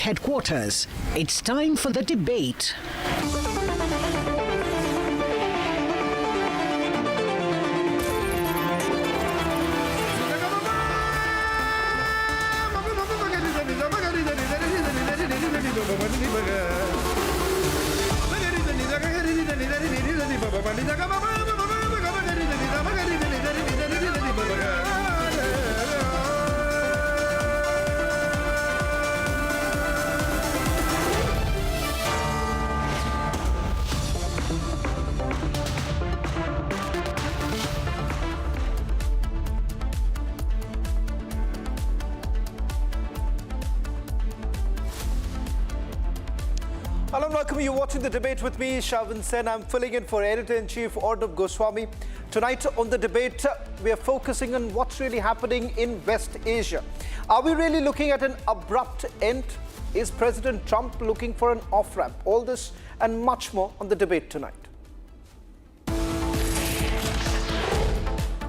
Headquarters. It's time for the debate. Hello and welcome. You're watching the debate with me, Shavin Sen. I'm filling in for Editor-in-Chief Arnab Goswami. Tonight on the debate, we are focusing on what's really happening in West Asia. Are we really looking at an abrupt end? Is President Trump looking for an off-ramp? All this and much more on the debate tonight.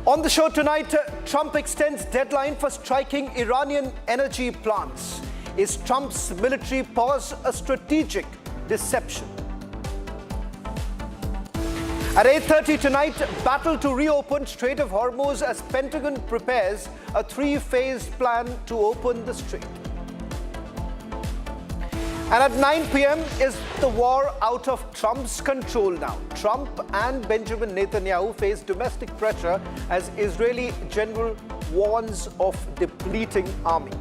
On the show tonight, Trump extends deadline for striking Iranian energy plants. Is Trump's military pause a strategic deception? At 8:30 tonight, battle to reopen Strait of Hormuz as Pentagon prepares a three-phase plan to open the strait. And at 9 p.m. is the war out of Trump's control now. Trump and Benjamin Netanyahu face domestic pressure as Israeli general warns of depleting army.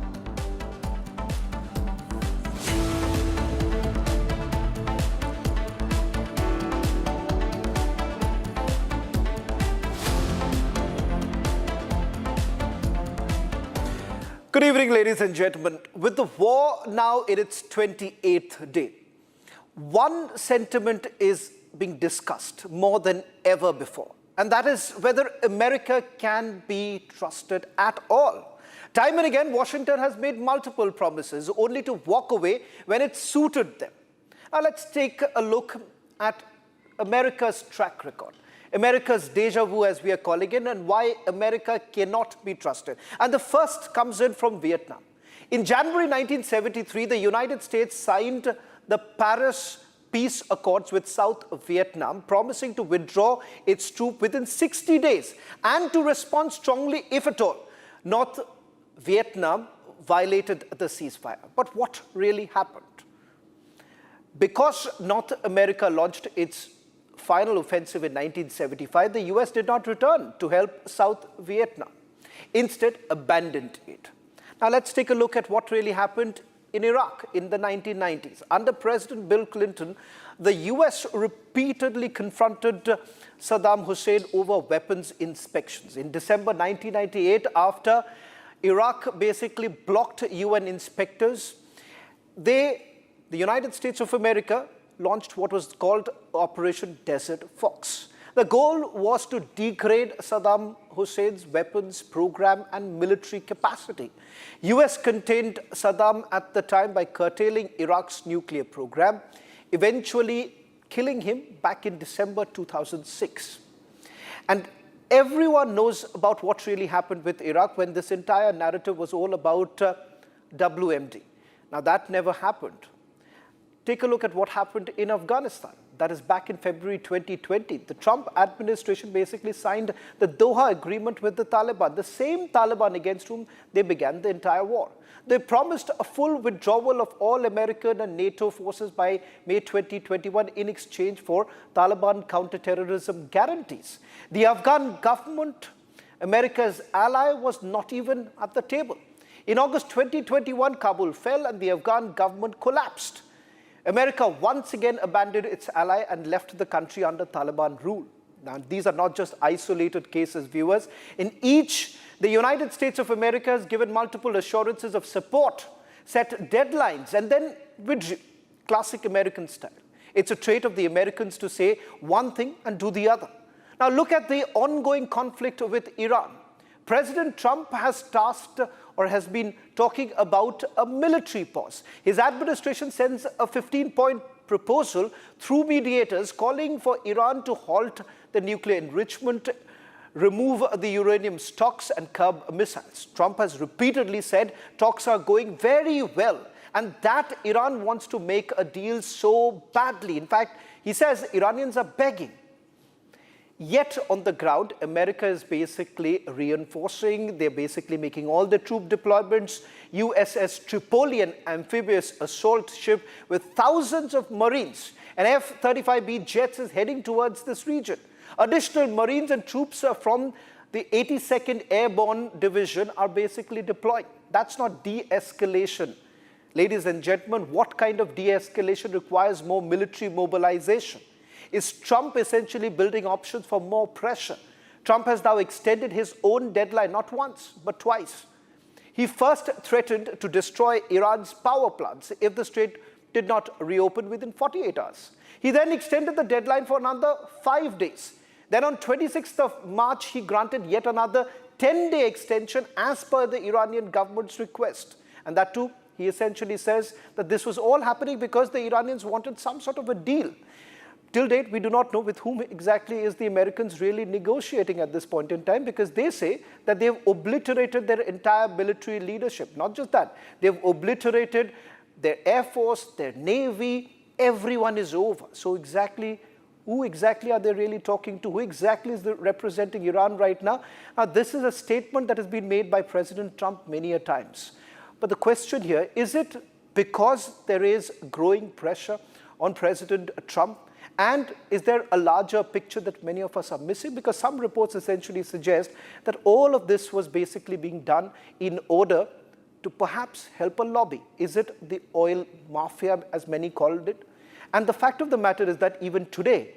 Good evening, ladies and gentlemen. With the war now in its 28th day, one sentiment is being discussed more than ever before, and that is whether America can be trusted at all. Time and again, Washington has made multiple promises only to walk away when it suited them. Now let's take a look at America's track record. America's deja vu, as we are calling it, and why America cannot be trusted. And the first comes in from Vietnam. In January 1973, the United States signed the Paris Peace Accords with South Vietnam, promising to withdraw its troops within 60 days and to respond strongly if at all North Vietnam violated the ceasefire. But what really happened? Because North America launched its final offensive in 1975, the US did not return to help South Vietnam, instead abandoned it. Now let's take a look at what really happened in Iraq in the 1990s. Under President Bill Clinton, the US repeatedly confronted Saddam Hussein over weapons inspections. In December 1998, after Iraq basically blocked UN inspectors, the United States of America launched what was called Operation Desert Fox. The goal was to degrade Saddam Hussein's weapons program and military capacity. US contained Saddam at the time by curtailing Iraq's nuclear program, eventually killing him back in December 2006. And everyone knows about what really happened with Iraq when this entire narrative was all about WMD. Now that never happened. Take a look at what happened in Afghanistan. That is back in February 2020. The Trump administration basically signed the Doha Agreement with the Taliban, the same Taliban against whom they began the entire war. They promised a full withdrawal of all American and NATO forces by May 2021 in exchange for Taliban counterterrorism guarantees. The Afghan government, America's ally, was not even at the table. In August 2021, Kabul fell and the Afghan government collapsed. America once again abandoned its ally and left the country under Taliban rule. Now, these are not just isolated cases, viewers. In each, the United States of America has given multiple assurances of support, set deadlines, and then withdrew. Classic American style. It's a trait of the Americans to say one thing and do the other. Now, look at the ongoing conflict with Iran. President Trump has tasked or has been talking about a military pause. His administration sends a 15-point proposal through mediators calling for Iran to halt the nuclear enrichment, remove the uranium stocks and curb missiles. Trump has repeatedly said talks are going very well And that Iran wants to make a deal so badly. In fact, he says Iranians are begging. Yet on the ground, America is basically reinforcing. They're basically making all the troop deployments. USS Tripoli, an amphibious assault ship with thousands of Marines and F-35B jets, is heading towards this region. Additional Marines and troops from the 82nd Airborne Division are basically deploying. That's not de-escalation. Ladies and gentlemen, what kind of de-escalation requires more military mobilization? Is Trump essentially building options for more pressure? Trump has now extended his own deadline not once, but twice. He first threatened to destroy Iran's power plants if the strait did not reopen within 48 hours. He then extended the deadline for another 5 days. Then on 26th of March, he granted yet another 10-day extension as per the Iranian government's request. And that too, he essentially says that this was all happening because the Iranians wanted some sort of a deal. Till date, we do not know with whom exactly is the Americans really negotiating at this point in time, because they say that they have obliterated their entire military leadership. Not just that, they've obliterated their Air Force, their Navy, everyone is over. So who exactly are they really talking to? Who exactly is representing Iran right now? Now, this is a statement that has been made by President Trump many a times. But the question here, is it because there is growing pressure on President Trump? And is there a larger picture that many of us are missing? Because some reports essentially suggest that all of this was basically being done in order to perhaps help a lobby. Is it the oil mafia, as many called it? And the fact of the matter is that even today,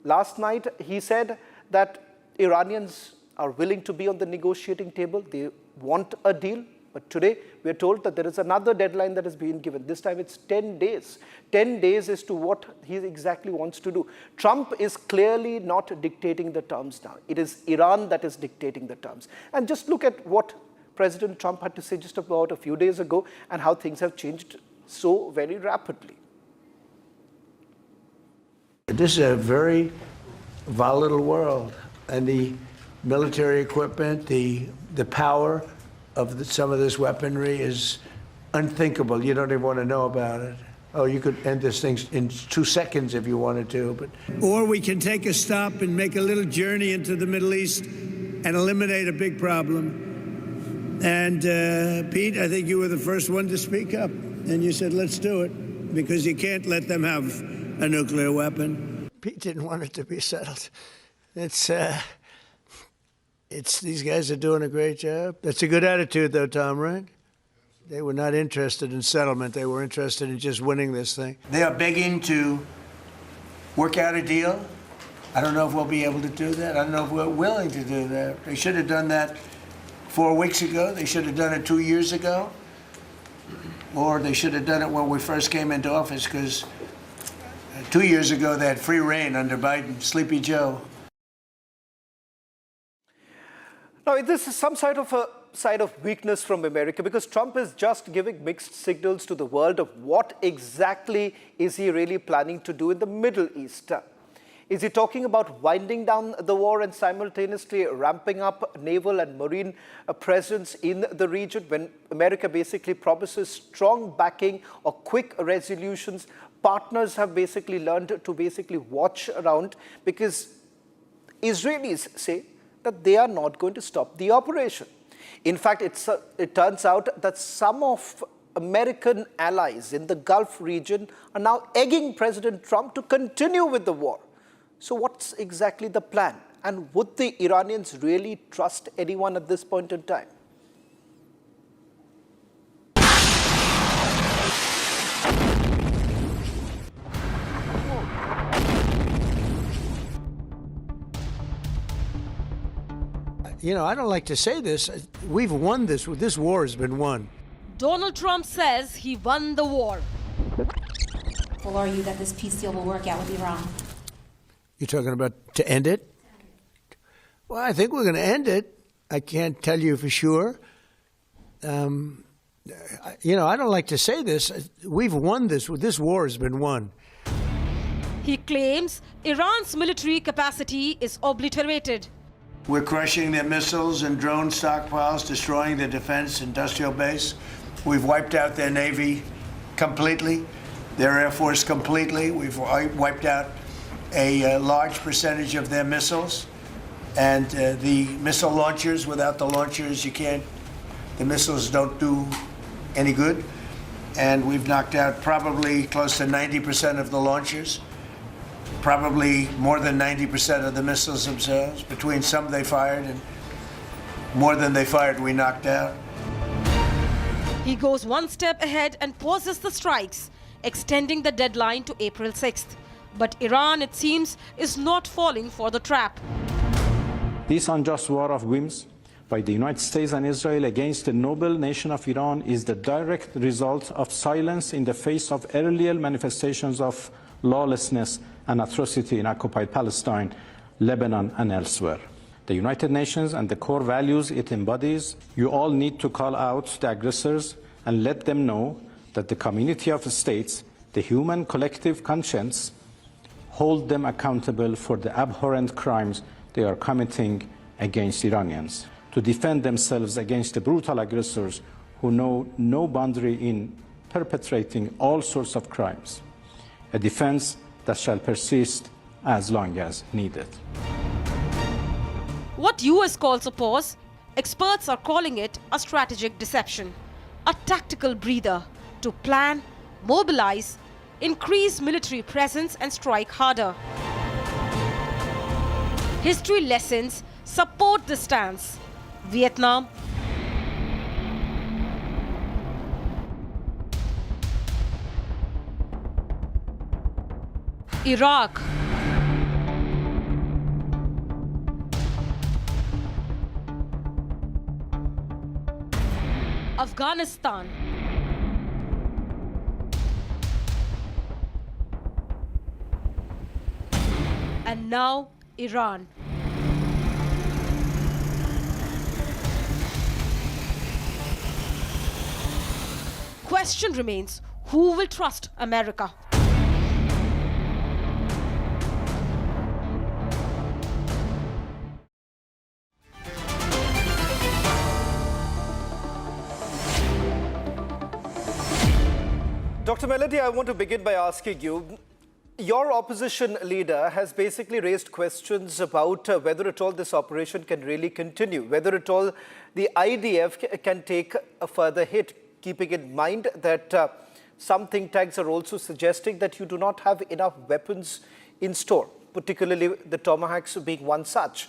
last night, he said that Iranians are willing to be on the negotiating table. They want a deal. But today, we are told that there is another deadline that has been given. This time, it's 10 days. 10 days as to what he exactly wants to do. Trump is clearly not dictating the terms now. It is Iran that is dictating the terms. And just look at what President Trump had to say just about a few days ago and how things have changed so very rapidly. This is a very volatile world, and the military equipment, the power of some of this weaponry is unthinkable. You don't even want to know about it. Oh, you could end this thing in 2 seconds if you wanted to, but... Or we can take a stop and make a little journey into the Middle East and eliminate a big problem. And Pete, I think you were the first one to speak up, and you said, let's do it, because you can't let them have a nuclear weapon. Pete didn't want it to be settled. These guys are doing a great job. That's a good attitude, though, Tom, right? They were not interested in settlement. They were interested in just winning this thing. They are begging to work out a deal. I don't know if we'll be able to do that. I don't know if we're willing to do that. They should have done that 4 weeks ago. They should have done it 2 years ago. Or they should have done it when we first came into office, because 2 years ago they had free reign under Biden, Sleepy Joe. Now, this is some sort of a side of weakness from America, because Trump is just giving mixed signals to the world of what exactly is he really planning to do in the Middle East. Is he talking about winding down the war and simultaneously ramping up naval and marine presence in the region, when America basically promises strong backing or quick resolutions? Partners have basically learned to basically watch around, because Israelis say that they are not going to stop the operation. In fact, it turns out that some of American allies in the Gulf region are now egging President Trump to continue with the war. So what's exactly the plan? And would the Iranians really trust anyone at this point in time? You know, I don't like to say this. We've won this. This war has been won. Donald Trump says he won the war. Or are you that this peace deal will work out with Iran? You're talking about to end it? Well, I think we're going to end it. I can't tell you for sure. You know, I don't like to say this. We've won this. This war has been won. He claims Iran's military capacity is obliterated. We're crushing their missiles and drone stockpiles, destroying their defense industrial base. We've wiped out their Navy. completely, their Air Force completely. We've wiped out a large percentage of their missiles. And the missile launchers, without the launchers, the missiles don't do any good. And we've knocked out probably close to 90% of the launchers, probably more than 90% of the missiles themselves. Between some they fired and more than they fired, we knocked out. He goes one step ahead and pauses the strikes, extending the deadline to April 6th. But Iran, it seems, is not falling for the trap. This unjust war of whims by the United States and Israel against the noble nation of Iran is the direct result of silence in the face of earlier manifestations of lawlessness and atrocity in occupied Palestine, Lebanon, and elsewhere. The United Nations and the core values it embodies, you all need to call out the aggressors and let them know that the community of states, the human collective conscience, hold them accountable for the abhorrent crimes they are committing against Iranians, to defend themselves against the brutal aggressors who know no boundary in perpetrating all sorts of crimes, a defense that shall persist as long as needed. What US calls a pause, experts are calling it a strategic deception, a tactical breather to plan, mobilize, increase military presence and strike harder. History lessons support the stance. Vietnam, Iraq, Afghanistan, and now Iran. Question remains, who will trust America? Dr. Melody, I want to begin by asking you, your opposition leader has basically raised questions about whether at all this operation can really continue, whether at all the IDF can take a further hit, keeping in mind that some think tanks are also suggesting that you do not have enough weapons in store, particularly the Tomahawks being one such.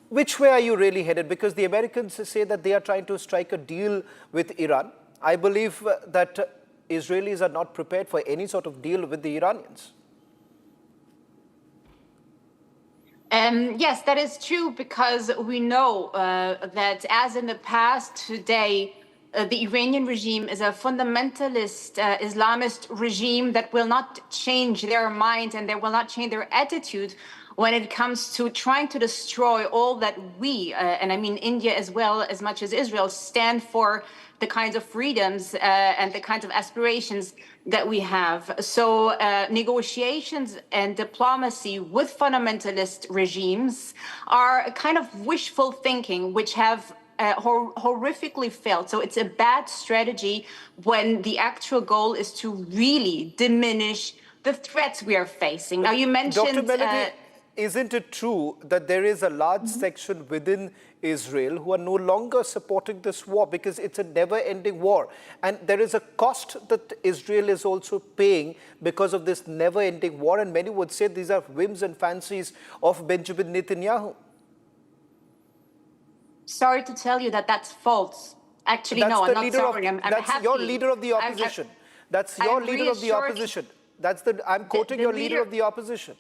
Which way are you really headed? Because the Americans say that they are trying to strike a deal with Iran. I believe that Israelis are not prepared for any sort of deal with the Iranians. Yes, that is true, because we know that as in the past, today, the Iranian regime is a fundamentalist Islamist regime that will not change their mind and they will not change their attitude when it comes to trying to destroy all that we, and I mean India as well as much as Israel, stand for the kinds of freedoms and the kinds of aspirations that we have. So negotiations and diplomacy with fundamentalist regimes are a kind of wishful thinking, which have horrifically failed. So it's a bad strategy when the actual goal is to really diminish the threats we are facing. Now, you mentioned... Dr. Melody, isn't it true that there is a large section within Israel who are no longer supporting this war because it's a never-ending war? And there is a cost that Israel is also paying because of this never-ending war. And many would say these are whims and fancies of Benjamin Netanyahu. Sorry to tell you that that's false. Actually, no, I'm not sorry. I'm that's happy. Your leader of the opposition. That's your leader of the opposition. I'm quoting your leader of the opposition.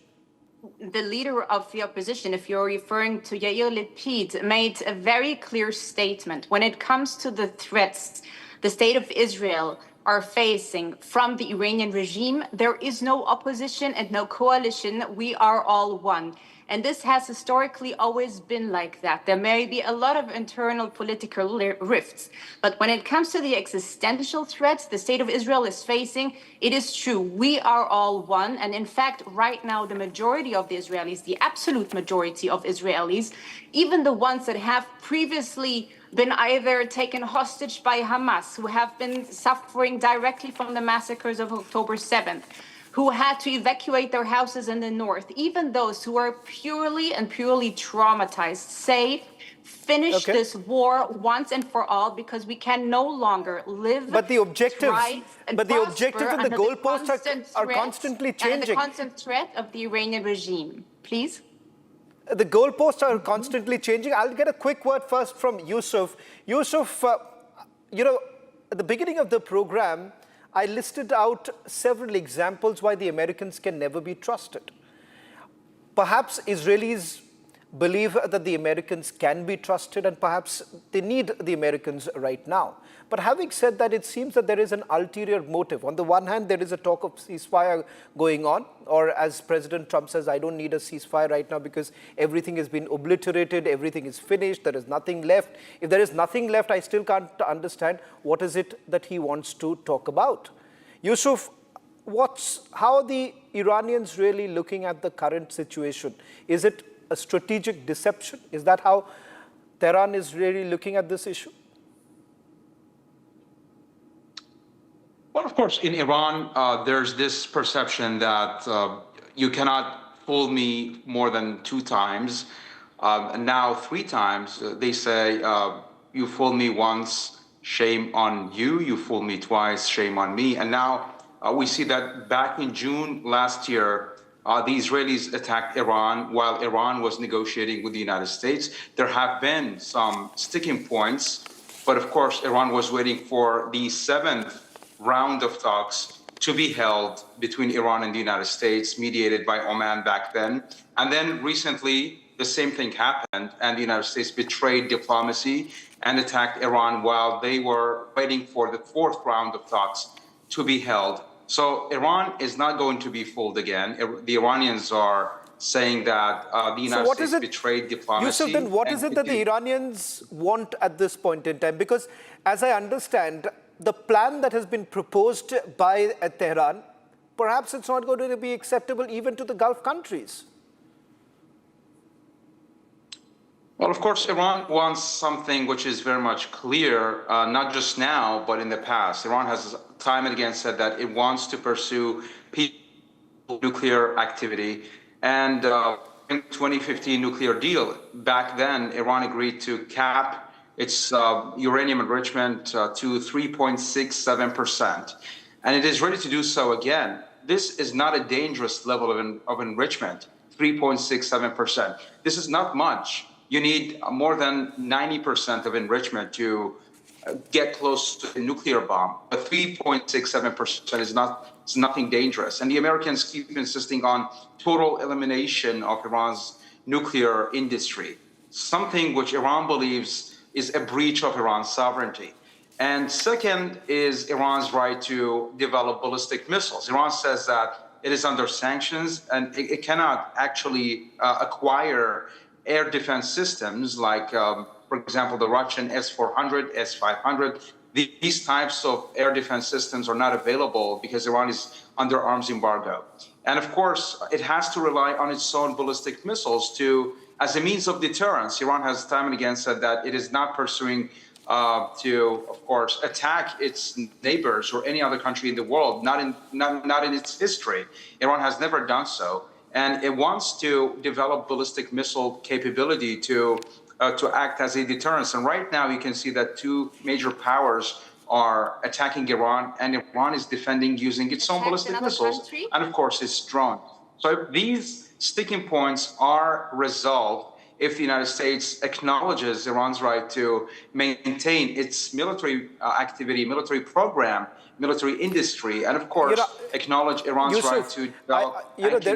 The leader of the opposition, if you're referring to Yair Lapid, made a very clear statement. When it comes to the threats the state of Israel are facing from the Iranian regime, there is no opposition and no coalition. We are all one. And this has historically always been like that. There may be a lot of internal political rifts, but when it comes to the existential threats the state of Israel is facing, it is true. We are all one. And in fact, right now, the majority of the Israelis, the absolute majority of Israelis, even the ones that have previously been either taken hostage by Hamas, who have been suffering directly from the massacres of October 7th, who had to evacuate their houses in the north, even those who are purely traumatized, say, finish this war once and for all, because we can no longer live, But the objectives, thrive, and but the objectives and the prosper goalposts are threat constantly and changing. the constant threat of the Iranian regime. Please? The goalposts are constantly changing. I'll get a quick word first from Yusuf. Yusuf, you know, at the beginning of the program, I listed out several examples why the Americans can never be trusted. Perhaps Israelis believe that the Americans can be trusted, and perhaps they need the Americans right now. But having said that, it seems that there is an ulterior motive. On the one hand, there is a talk of ceasefire going on, or as President Trump says, I don't need a ceasefire right now because everything has been obliterated, everything is finished, there is nothing left. If there is nothing left, I still can't understand what is it that he wants to talk about. Yusuf, how are the Iranians really looking at the current situation? Is it a strategic deception? Is that how Tehran is really looking at this issue? Well, of course, in Iran, there's this perception that you cannot fool me more than 2 times. Now 3 times, they say, you fooled me once, shame on you. You fooled me twice, shame on me. And now we see that back in June last year, the Israelis attacked Iran while Iran was negotiating with the United States. There have been some sticking points, but of course, Iran was waiting for the 7th round of talks to be held between Iran and the United States, mediated by Oman back then. And then recently, the same thing happened, and the United States betrayed diplomacy and attacked Iran while they were waiting for the 4th round of talks to be held. So Iran is not going to be fooled again. The Iranians are saying that the United States betrayed diplomacy. Yusuf, then what is it that the Iranians want at this point in time? Because as I understand, the plan that has been proposed by Tehran, perhaps it's not going to be acceptable even to the Gulf countries. Well, of course, Iran wants something which is very much clear, not just now, but in the past. Iran has time and again said that it wants to pursue nuclear activity. And in 2015 nuclear deal, back then, Iran agreed to cap its uranium enrichment to 3.67%. And it is ready to do so again. This is not a dangerous level of enrichment, 3.67%. This is not much. You need more than 90% of enrichment to get close to a nuclear bomb. But 3.67% is nothing dangerous. And the Americans keep insisting on total elimination of Iran's nuclear industry, something which Iran believes is a breach of Iran's sovereignty. And second is Iran's right to develop ballistic missiles. Iran says that it is under sanctions and it cannot actually acquire air defense systems like, for example, the Russian S-400, S-500. These types of air defense systems are not available because Iran is under arms embargo. And of course, it has to rely on its own ballistic missiles as a means of deterrence. Iran has time and again said that it is not pursuing to, of course, attack its neighbors or any other country in the world, not in its history. Iran has never done so. And it wants to develop ballistic missile capability to act as a deterrence. And right now, you can see that 2 major powers are attacking Iran, and Iran is defending using its own ballistic missiles, and of course, its drones. So if these sticking points are resolved, if the United States acknowledges Iran's right to maintain its military activity, military program, military industry, and of course, acknowledge Iran's Yusuf, right to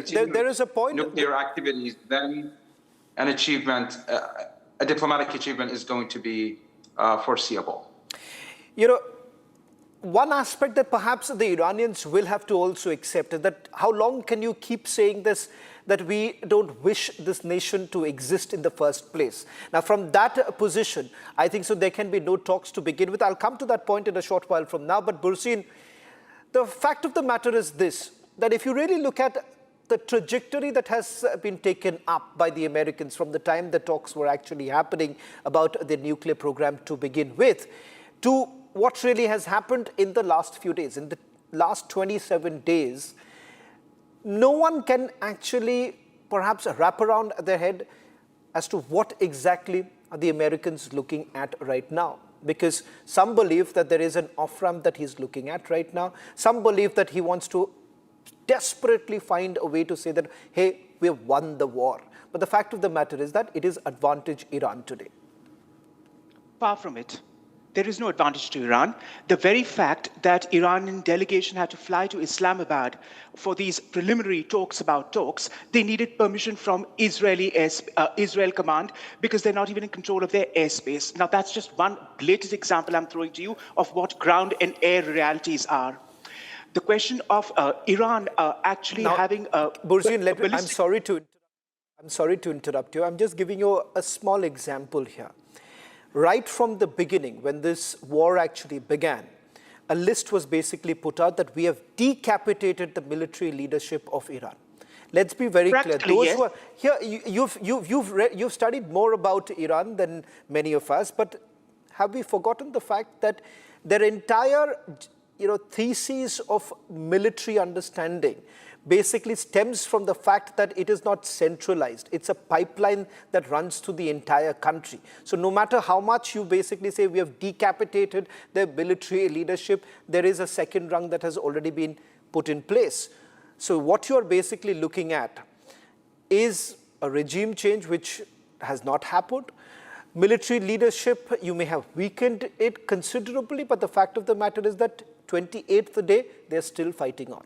develop there is a point. Nuclear activities, then an achievement, a diplomatic achievement is going to be foreseeable. One aspect that perhaps the Iranians will have to also accept is that how long can you keep saying this, that we don't wish this nation to exist in the first place? Now, from that position, I think so there can be no talks to begin with. I'll come to that point in a short while from now. But Bursin, the fact of the matter is this, that if you really look at the trajectory that has been taken up by the Americans from the time the talks were actually happening about the nuclear program to begin with, to what really has happened in the last few days, in the last 27 days, no one can actually perhaps wrap around their head as to what exactly are the Americans looking at right now. Because some believe that there is an off-ramp that he's looking at right now. Some believe that he wants to desperately find a way to say that, hey, we have won the war. But the fact of the matter is that it is advantage Iran today. Far from it. There is no advantage to Iran. The very fact that Iranian delegation had to fly to Islamabad for these preliminary talks about talks, they needed permission from Israel command because they're not even in control of their airspace. Now, that's just one latest example I'm throwing to you of what ground and air realities are. The question of Iran actually now, having Bursin, I'm sorry to interrupt you. I'm just giving you a small example here. Right from the beginning, when this war actually began, a list was basically put out that we have decapitated the military leadership of Iran. Let's be very clear. Those yes. who are here, you've studied more about Iran than many of us, but have we forgotten the fact that their entire thesis of military understanding basically stems from the fact that it is not centralized. It's a pipeline that runs through the entire country. So no matter how much you basically say we have decapitated their military leadership, there is a second rung that has already been put in place. So what you're basically looking at is a regime change which has not happened. Military leadership, you may have weakened it considerably, but the fact of the matter is that 28th day, they're still fighting on.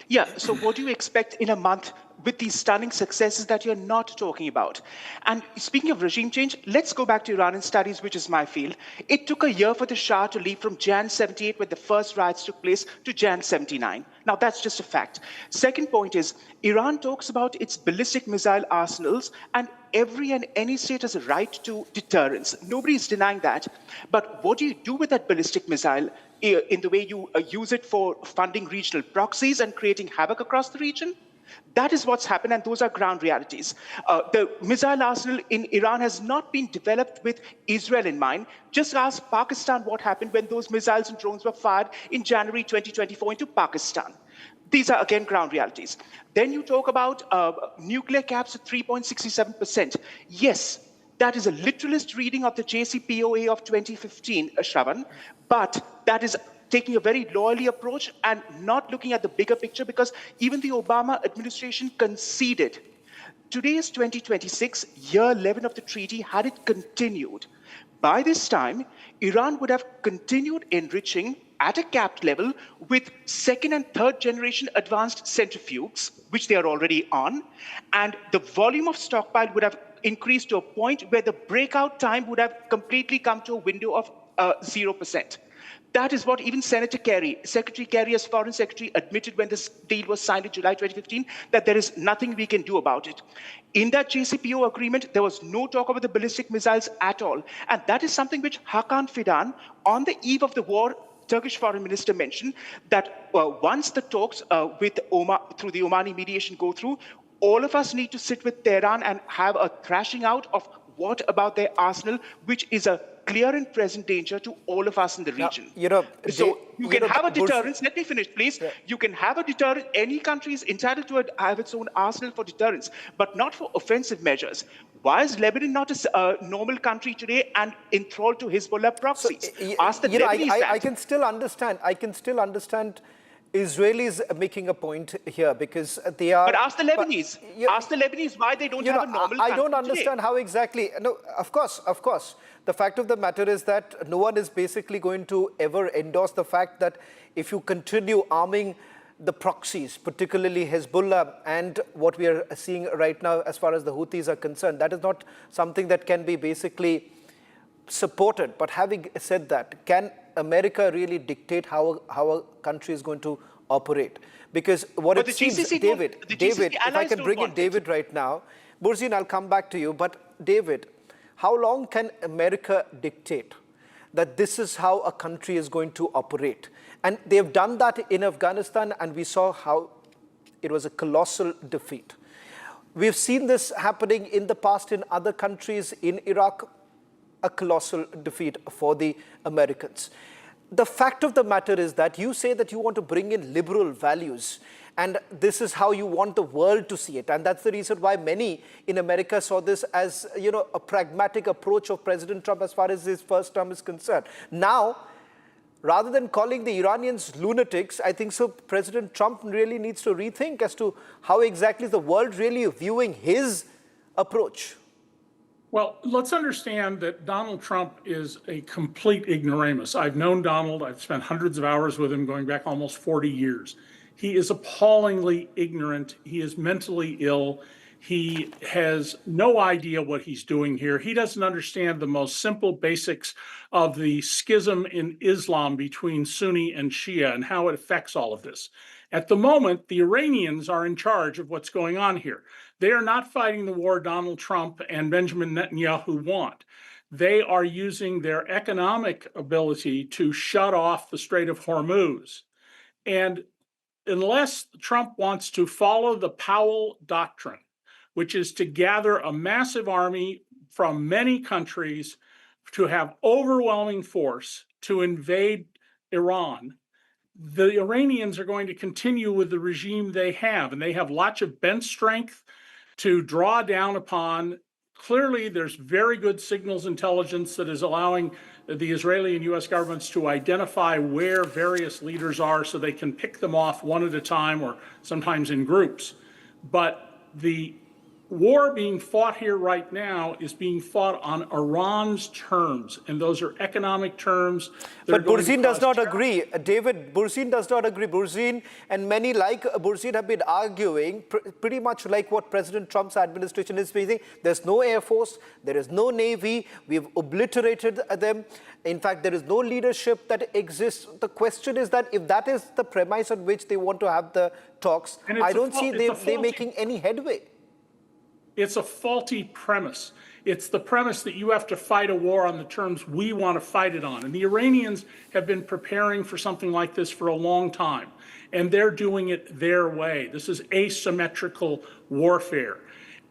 Yeah, so what do you expect in a month with these stunning successes that you're not talking about? And speaking of regime change, let's go back to Iranian studies, which is my field. It took a year for the Shah to leave from Jan 78, when the first riots took place, to Jan 79. Now, that's just a fact. Second point is, Iran talks about its ballistic missile arsenals, and every and any state has a right to deterrence. Nobody's denying that. But what do you do with that ballistic missile in the way you use it for funding regional proxies and creating havoc across the region? That is what's happened, and those are ground realities. The missile arsenal in Iran has not been developed with Israel in mind. Just ask Pakistan what happened when those missiles and drones were fired in January 2024 into Pakistan. These are, again, ground realities. Then you talk about nuclear caps at 3.67%. Yes, that is a literalist reading of the JCPOA of 2015, Shravan, but that is taking a very loyally approach and not looking at the bigger picture, because even the Obama administration conceded. Today is 2026, year 11 of the treaty. Had it continued, by this time, Iran would have continued enriching at a capped level with second and third generation advanced centrifuges, which they are already on, and the volume of stockpile would have increased to a point where the breakout time would have completely come to a window of 0%. That is what even Secretary Kerry as Foreign Secretary admitted when this deal was signed in July 2015, that there is nothing we can do about it. In that JCPO agreement, there was no talk about the ballistic missiles at all. And that is something which Hakan Fidan, on the eve of the war, Turkish foreign minister, mentioned that once the talks with Oman, through the Omani mediation, go through, all of us need to sit with Tehran and have a thrashing out of what about their arsenal, which is a clear and present danger to all of us in the region. Now, so you can have a deterrence. Let me finish, please. Yeah. You can have a deterrence. Any country is entitled to have its own arsenal for deterrence, but not for offensive measures. Why is Lebanon not a normal country today and enthralled to Hezbollah proxies? Ask the Lebanese that. I can still understand Israelis making a point here, because they are... But ask the Lebanese. Ask the Lebanese why they don't have a normal country I don't understand today. How exactly... No, of course. The fact of the matter is that no one is basically going to ever endorse the fact that if you continue arming the proxies, particularly Hezbollah, and what we are seeing right now as far as the Houthis are concerned, that is not something that can be basically supported. But having said that, can America really dictate how a country is going to operate? Because what it seems, David, if I can bring in David right now, Bursin, I'll come back to you, but David, how long can America dictate that this is how a country is going to operate? And they've done that in Afghanistan, and we saw how It was a colossal defeat. We've seen this happening in the past in other countries. In Iraq, a colossal defeat for the Americans. The fact of the matter is that you say that you want to bring in liberal values, and this is how you want the world to see it. And that's the reason why many in America saw this as, a pragmatic approach of President Trump as far as his first term is concerned. Now, rather than calling the Iranians lunatics, I think so President Trump really needs to rethink as to how exactly the world really viewing his approach. Well, let's understand that Donald Trump is a complete ignoramus. I've known Donald. I've spent hundreds of hours with him going back almost 40 years. He is appallingly ignorant. He is mentally ill. He has no idea what he's doing here. He doesn't understand the most simple basics of the schism in Islam between Sunni and Shia and how it affects all of this. At the moment, the Iranians are in charge of what's going on here. They are not fighting the war Donald Trump and Benjamin Netanyahu want. They are using their economic ability to shut off the Strait of Hormuz. And unless Trump wants to follow the Powell Doctrine, which is to gather a massive army from many countries to have overwhelming force to invade Iran, the Iranians are going to continue with the regime they have, and they have lots of bench strength to draw down upon. Clearly, there's very good signals intelligence that is allowing the Israeli and U.S. governments to identify where various leaders are so they can pick them off one at a time or sometimes in groups. But the war being fought here right now is being fought on Iran's terms, and those are economic terms. But Burzine does not agree. David, Burzine does not agree. Burzine and many like Burzine have been arguing pretty much like what President Trump's administration is facing. There's no Air Force, there is no Navy, we've obliterated them. In fact, there is no leadership that exists. The question is that if that is the premise on which they want to have the talks, I don't see they making any headway. It's a faulty premise. It's the premise that you have to fight a war on the terms we want to fight it on. And the Iranians have been preparing for something like this for a long time, and they're doing it their way. This is asymmetrical warfare.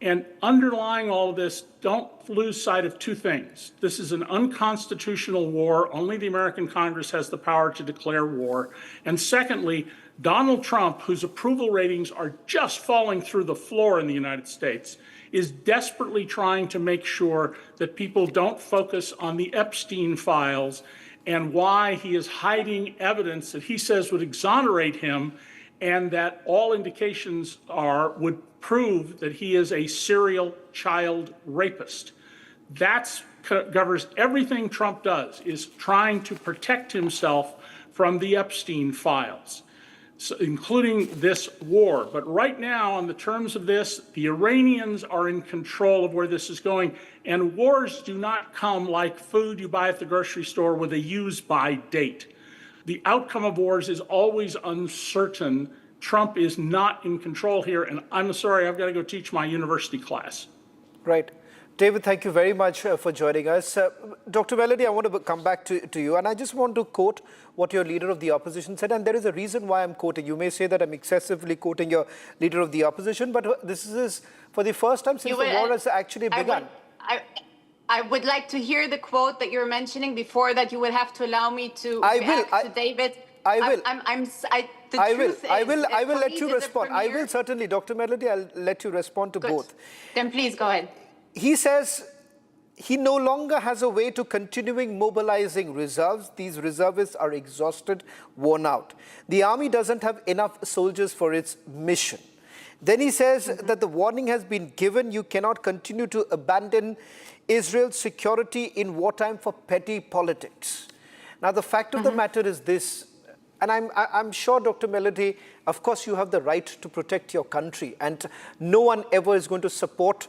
And underlying all of this, don't lose sight of two things. This is an unconstitutional war. Only the American Congress has the power to declare war. And secondly, Donald Trump, whose approval ratings are just falling through the floor in the United States, is desperately trying to make sure that people don't focus on the Epstein files and why he is hiding evidence that he says would exonerate him, and that all indications would prove that he is a serial child rapist. That governs everything Trump does, is trying to protect himself from the Epstein files, so including this war. But right now, on the terms of this, the Iranians are in control of where this is going. And wars do not come like food you buy at the grocery store with a use-by date. The outcome of wars is always uncertain. Trump is not in control here, and I'm sorry, I've got to go teach my university class. Right. David, thank you very much for joining us. Dr. Melody, I want to come back to you, and I just want to quote what your leader of the opposition said, and there is a reason why I'm quoting. You may say that I'm excessively quoting your leader of the opposition, but this is for the first time since the war has actually begun. I would like to hear the quote that you're mentioning. Before that, you would have to allow me to react to David. I will. I will let you respond. I will certainly, Dr. Melody, I'll let you respond to both. Then please go ahead. He says he no longer has a way to continuing mobilizing reserves. These reservists are exhausted, worn out. The army doesn't have enough soldiers for its mission. Then he says that the warning has been given. You cannot continue to abandon Israel's security in wartime for petty politics. Now, the fact of the matter is this, and I'm sure, Dr. Melody, of course, you have the right to protect your country, and no one ever is going to support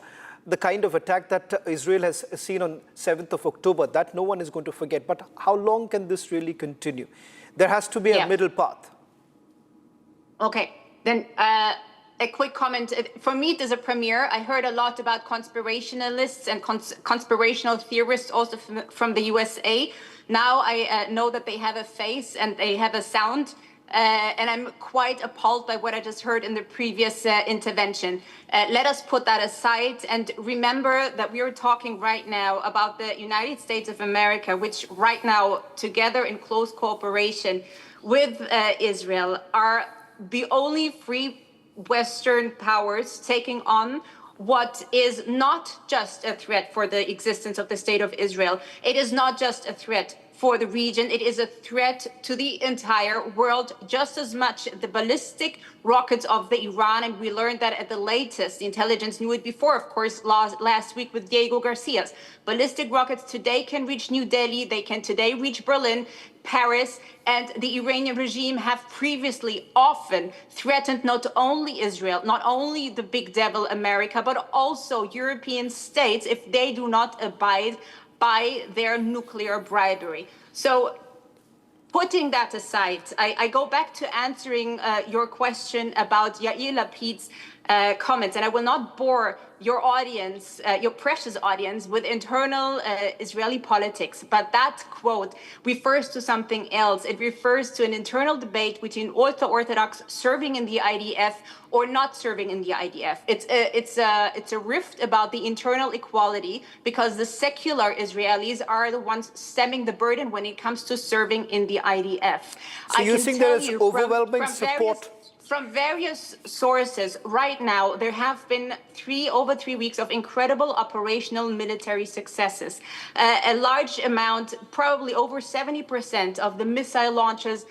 the kind of attack that Israel has seen on 7th of October. That no one is going to forget. But how long can this really continue? There has to be a middle path. Okay, then a quick comment. For me, it is a premiere. I heard a lot about conspirationalists and conspirational theorists also from the USA. Now I know that they have a face and they have a sound. and I'm quite appalled by what I just heard in the previous intervention. Let us put that aside and remember that we are talking right now about the United States of America, which right now, together in close cooperation with Israel, are the only free Western powers taking on what is not just a threat for the existence of the State of Israel. It is not just a threat for the region. It is a threat to the entire world, just as much the ballistic rockets of the Iran. And we learned that at the latest. The intelligence knew it before, of course, last week with Diego Garcia's. Ballistic rockets today can reach New Delhi. They can today reach Berlin, Paris, and the Iranian regime have previously often threatened not only Israel, not only the big devil America, but also European states if they do not abide by their nuclear bribery. So putting that aside, I go back to answering your question about Yair Lapid's comments, and I will not bore your audience, your precious audience, with internal Israeli politics, but that quote refers to something else. It refers to an internal debate between ultra-Orthodox serving in the IDF or not serving in the IDF. It's a rift about the internal equality, because the secular Israelis are the ones stemming the burden when it comes to serving in the IDF. So you think there is overwhelming support? From various sources, right now, there have been over 3 weeks of incredible operational military successes. A large amount, probably over 70% of the missile launches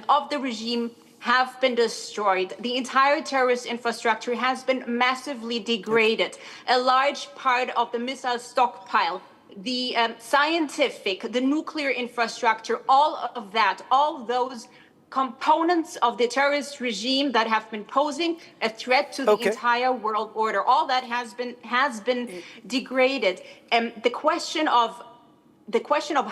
of the regime have been destroyed. The entire terrorist infrastructure has been massively degraded. A large part of the missile stockpile, the scientific, the nuclear infrastructure, all of that, all those components of the terrorist regime that have been posing a threat to the entire world order, all that has been degraded. And the question of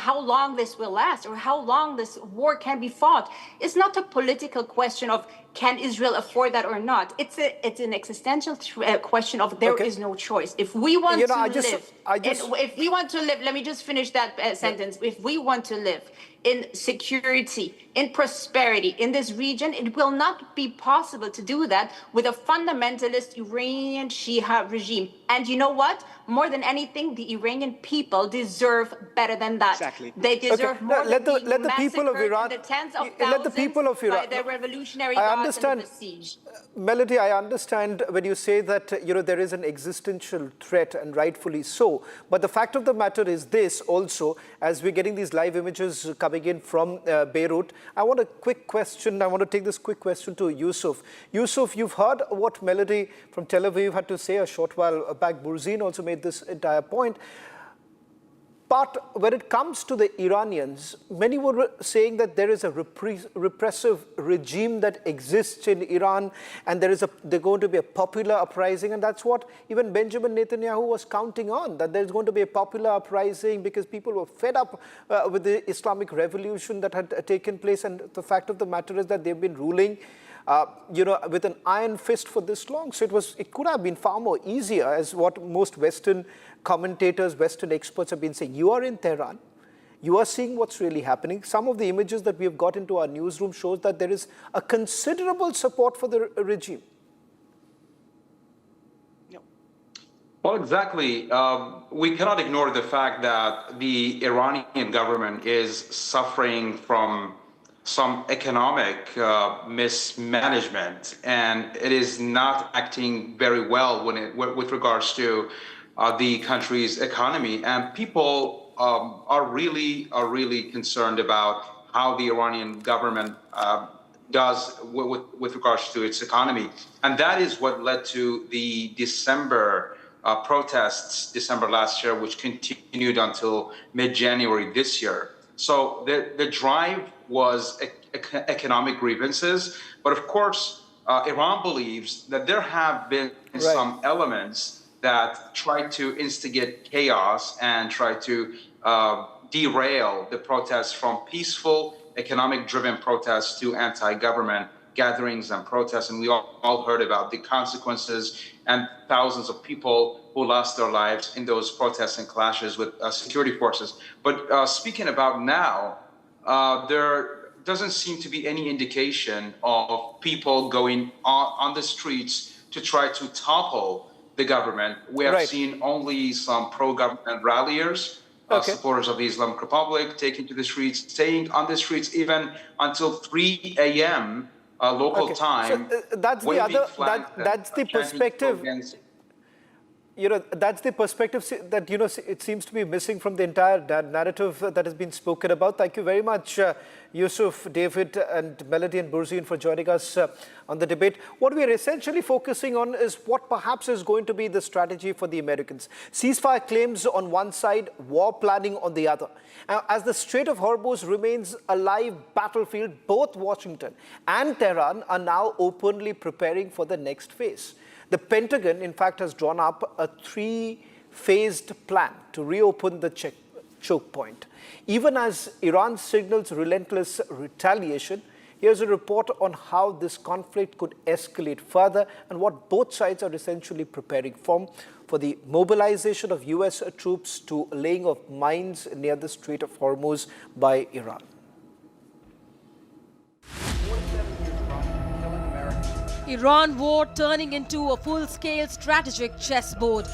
how long this will last or how long this war can be fought is not a political question of can Israel afford that or not. It's an existential question of there is no choice. If we want to live, if we want to live, let me just finish that sentence. If we want to live in security, in prosperity in this region, it will not be possible to do that with a fundamentalist Iranian Shia regime. And you know what? More than anything, the Iranian people deserve better than that. Exactly. They deserve more than the people of Iran, the tens of thousands by the revolutionary guards and the siege. Melody, I understand when you say that there is an existential threat, and rightfully so. But the fact of the matter is this also, as we're getting these live images coming in from Beirut, I want to take this quick question to Yusuf. Yusuf, you've heard what Melody from Tel Aviv had to say a short while back. Burzine also made this entire point. But when it comes to the Iranians, many were saying that there is a repressive regime that exists in Iran, and there's going to be a popular uprising, and that's what even Benjamin Netanyahu was counting on, that there's going to be a popular uprising because people were fed up with the Islamic revolution that had taken place, and the fact of the matter is that they've been ruling with an iron fist for this long. So it could have been far more easier, as what most Western commentators, Western experts have been saying. You are in Tehran. You are seeing what's really happening. Some of the images that we have got into our newsroom shows that there is a considerable support for the regime. Well, exactly. We cannot ignore the fact that the Iranian government is suffering from some economic mismanagement, and it is not acting very well with regards to the country's economy. And people are really concerned about how the Iranian government does with regards to its economy. And that is what led to the December protests, December last year, which continued until mid-January this year. So the drive was economic grievances, but of course, Iran believes that there have been some elements that try to instigate chaos and try to derail the protests from peaceful, economic-driven protests to anti-government gatherings and protests. And we all heard about the consequences and thousands of people who lost their lives in those protests and clashes with security forces. But speaking about now, doesn't seem to be any indication of people going on the streets to try to topple the government. We have seen only some pro-government ralliers, supporters of the Islamic Republic, taking to the streets, staying on the streets even until 3 a.m. Local time. So, that's the other. That's the perspective. That's the perspective that, it seems to be missing from the entire narrative that has been spoken about. Thank you very much, Yusuf, David, and Melody and Burzine for joining us on the debate. What we are essentially focusing on is what perhaps is going to be the strategy for the Americans. Ceasefire claims on one side, war planning on the other. As the Strait of Hormuz remains a live battlefield, both Washington and Tehran are now openly preparing for the next phase. The Pentagon, in fact, has drawn up a 3-phased plan to reopen the choke point. Even as Iran signals relentless retaliation, here's a report on how this conflict could escalate further and what both sides are essentially preparing for the mobilization of US troops to laying of mines near the Strait of Hormuz by Iran. Iran war turning into a full-scale strategic chessboard.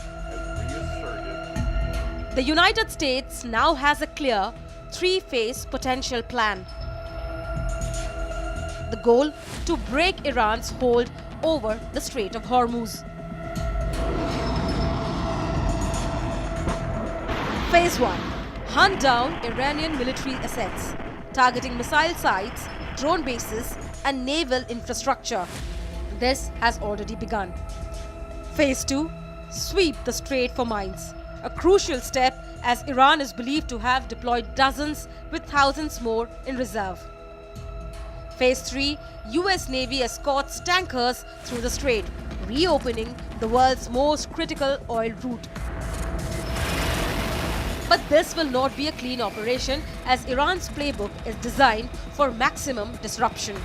The United States now has a clear 3-phase potential plan. The goal to break Iran's hold over the Strait of Hormuz. Phase 1. Hunt down Iranian military assets, targeting missile sites, drone bases, and naval infrastructure. This has already begun. Phase 2. Sweep the strait for mines. A crucial step as Iran is believed to have deployed dozens with thousands more in reserve. Phase 3. US Navy escorts tankers through the strait, reopening the world's most critical oil route. But this will not be a clean operation as Iran's playbook is designed for maximum disruption.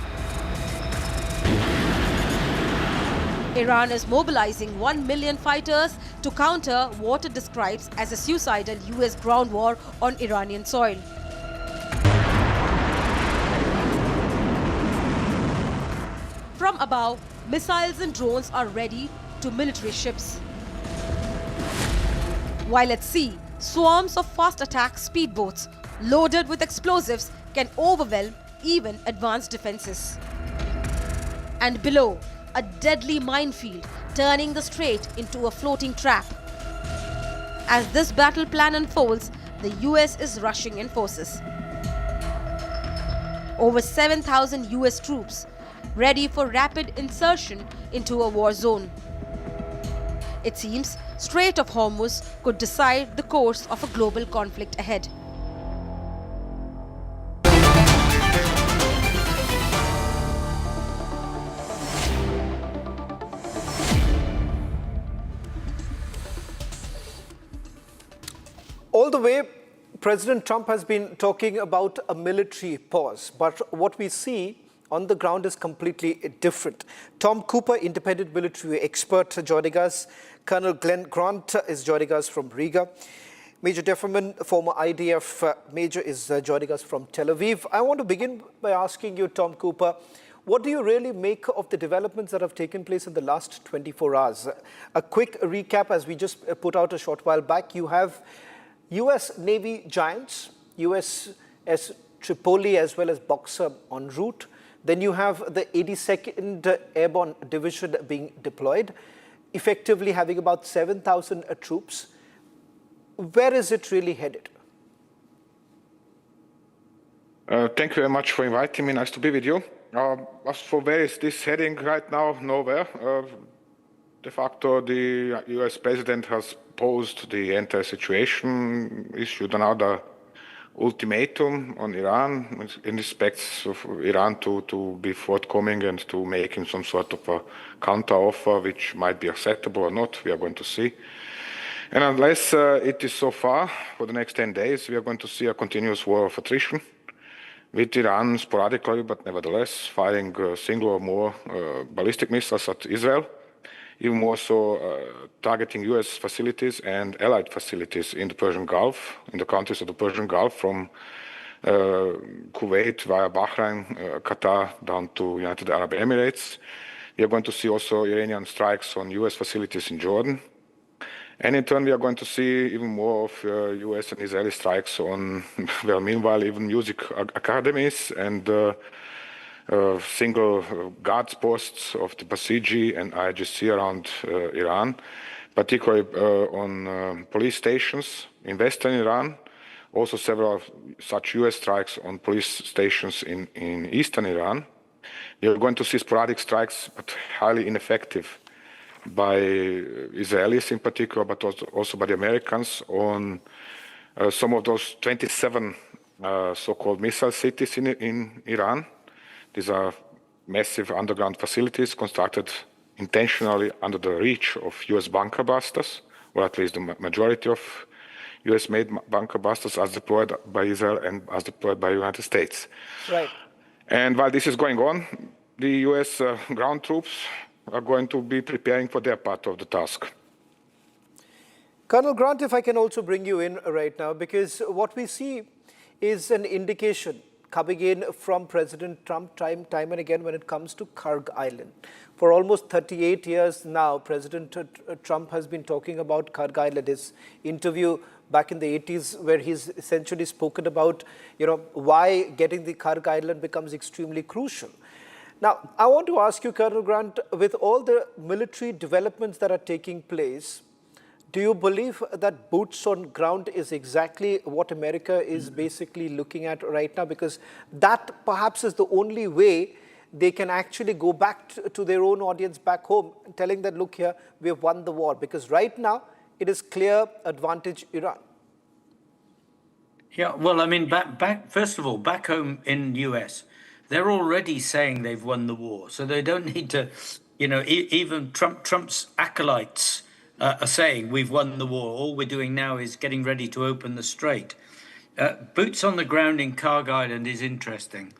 Iran is mobilizing 1 million fighters to counter what it describes as a suicidal US ground war on Iranian soil. From above, missiles and drones are ready to military ships. While at sea, swarms of fast attack speedboats loaded with explosives can overwhelm even advanced defenses. And below, a deadly minefield turning the strait into a floating trap. As this battle plan unfolds, the US is rushing in forces. Over 7,000 US troops ready for rapid insertion into a war zone. It seems Strait of Hormuz could decide the course of a global conflict ahead. All the way, President Trump has been talking about a military pause, but what we see on the ground is completely different. Tom Cooper, independent military expert, joining us. Colonel Glenn Grant is joining us from Riga. Major Defferman, former IDF major, is joining us from Tel Aviv. I want to begin by asking you, Tom Cooper, what do you really make of the developments that have taken place in the last 24 hours? A quick recap, as we just put out a short while back, you have US Navy giants, USS Tripoli as well as Boxer en route. Then you have the 82nd Airborne Division being deployed, effectively having about 7,000 troops. Where is it really headed? Thank you very much for inviting me. Nice to be with you. As for where is this heading right now? Nowhere. De facto, the US president has paused the entire situation, issued another ultimatum on Iran in respect of Iran to be forthcoming and to making some sort of a counter-offer, which might be acceptable or not. We are going to see. And unless it is so far, for the next 10 days, we are going to see a continuous war of attrition, with Iran sporadically, but nevertheless, firing single or more ballistic missiles at Israel, even more so targeting US facilities and allied facilities in the Persian Gulf, in the countries of the Persian Gulf, from Kuwait via Bahrain, Qatar down to United Arab Emirates. We are going to see also Iranian strikes on US facilities in Jordan. And in turn, we are going to see even more of US and Israeli strikes on, well, meanwhile, even music academies and single guards posts of the Basiji and IRGC around Iran, particularly on police stations in western Iran. Also several such US strikes on police stations in eastern Iran. We are going to see sporadic strikes, but highly ineffective by Israelis in particular, but also by the Americans on some of those 27 so-called missile cities in Iran. These are massive underground facilities constructed intentionally under the reach of US bunker busters, or at least the majority of US-made bunker busters as deployed by Israel and as deployed by the United States. Right. And while this is going on, the US ground troops are going to be preparing for their part of the task. Colonel Grant, if I can also bring you in right now, because what we see is an indication coming in from President Trump time and again when it comes to Kharg Island. For almost 38 years now, President Trump has been talking about Kharg Island. His interview back in the 80s, where he's essentially spoken about, why getting the Kharg Island becomes extremely crucial. Now, I want to ask you, Colonel Grant, with all the military developments that are taking place, do you believe that boots on ground is exactly what America is basically looking at right now? Because that perhaps is the only way they can actually go back to their own audience back home, telling that, look here, we have won the war. Because right now, it is clear advantage Iran. Yeah, well, I mean, first of all, back home in US, they're already saying they've won the war. So they don't need to, even Trump's acolytes are saying we've won the war. All we're doing now is getting ready to open the strait. Boots on the ground in Kharg Island is interesting.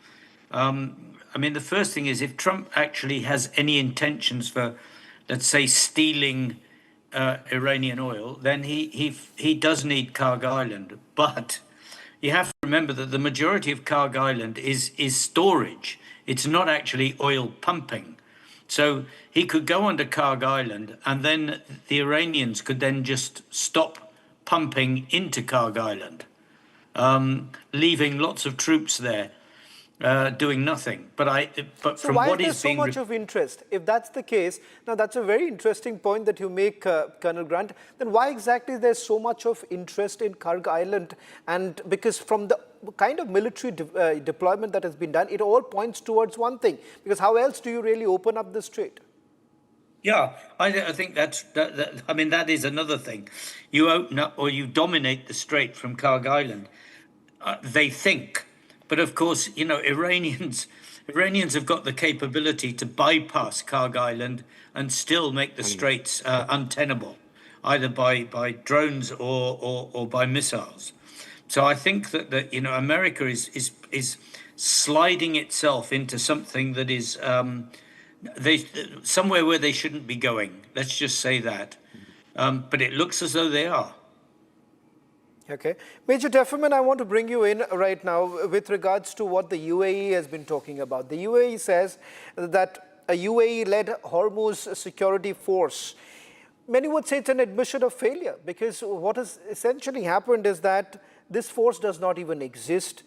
I mean, the first thing is if Trump actually has any intentions for, let's say, stealing Iranian oil, then he does need Kharg Island. But you have to remember that the majority of Kharg Island is storage. It's not actually oil pumping. So he could go onto Kharg Island and then the Iranians could then just stop pumping into Kharg Island, leaving lots of troops there doing nothing. But so from why what is there is so being much of interest? If that's the case, now that's a very interesting point that you make, Colonel Grant. Then why exactly is there so much of interest in Kharg Island? And because from the kind of military deployment that has been done, it all points towards one thing. Because how else do you really open up the strait? Yeah, I think that is another thing. You open up or you dominate the strait from Kharg Island. They think. But of course, Iranians have got the capability to bypass Kharg Island and still make the straits untenable, either by drones or by missiles. So I think that America is sliding itself into something that is somewhere where they shouldn't be going. Let's just say that. But it looks as though they are. Okay. Major Defferman, I want to bring you in right now with regards to what the UAE has been talking about. The UAE says that a UAE-led Hormuz security force, many would say it's an admission of failure, because what has essentially happened is that this force does not even exist.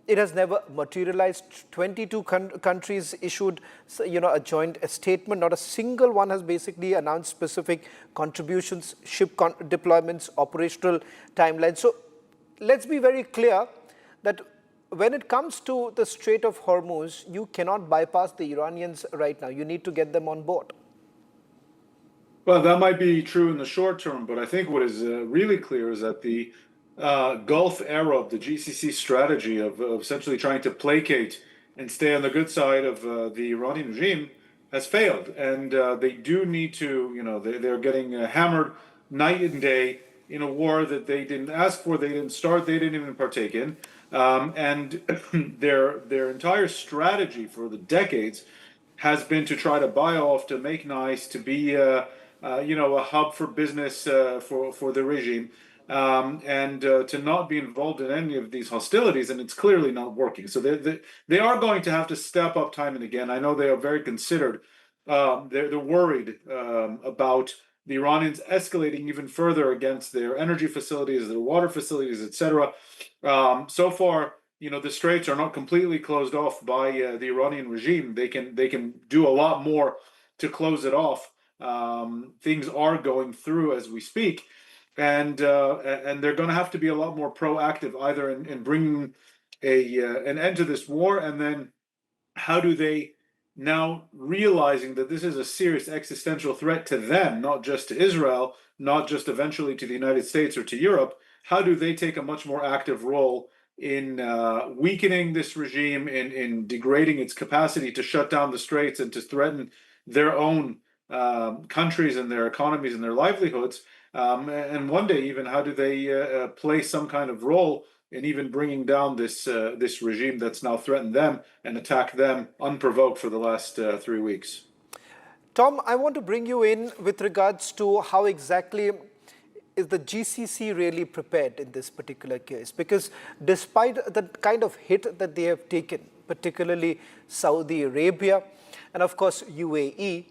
It has never materialized. 22 countries issued, a joint statement. Not a single one has basically announced specific contributions, ship deployments, operational timelines. So let's be very clear that when it comes to the Strait of Hormuz, you cannot bypass the Iranians right now. You need to get them on board. Well, that might be true in the short term, but I think what is really clear is that the Gulf era of the GCC strategy of essentially trying to placate and stay on the good side of the Iranian regime has failed. And they do need to, they're getting hammered night and day in a war that they didn't ask for, they didn't start, they didn't even partake in. And their entire strategy for the decades has been to try to buy off, to make nice, to be, a hub for business for the regime. and to not be involved in any of these hostilities, and it's clearly not working. So they are going to have to step up time and again. I know they are very considered. They're worried about the Iranians escalating even further against their energy facilities, their water facilities, etc. So far, the straits are not completely closed off by the Iranian regime. They can do a lot more to close it off. Things are going through as we speak, and they're going to have to be a lot more proactive, either in bringing an end to this war, and then how do they, now realizing that this is a serious existential threat to them, not just to Israel, not just eventually to the United States or to Europe, how do they take a much more active role in weakening this regime, in degrading its capacity to shut down the straits and to threaten their own countries and their economies and their livelihoods? And one day, even, how do they play some kind of role in even bringing down this regime that's now threatened them and attacked them unprovoked for the last 3 weeks? Tom, I want to bring you in with regards to how exactly is the GCC really prepared in this particular case? Because despite the kind of hit that they have taken, particularly Saudi Arabia and of course UAE,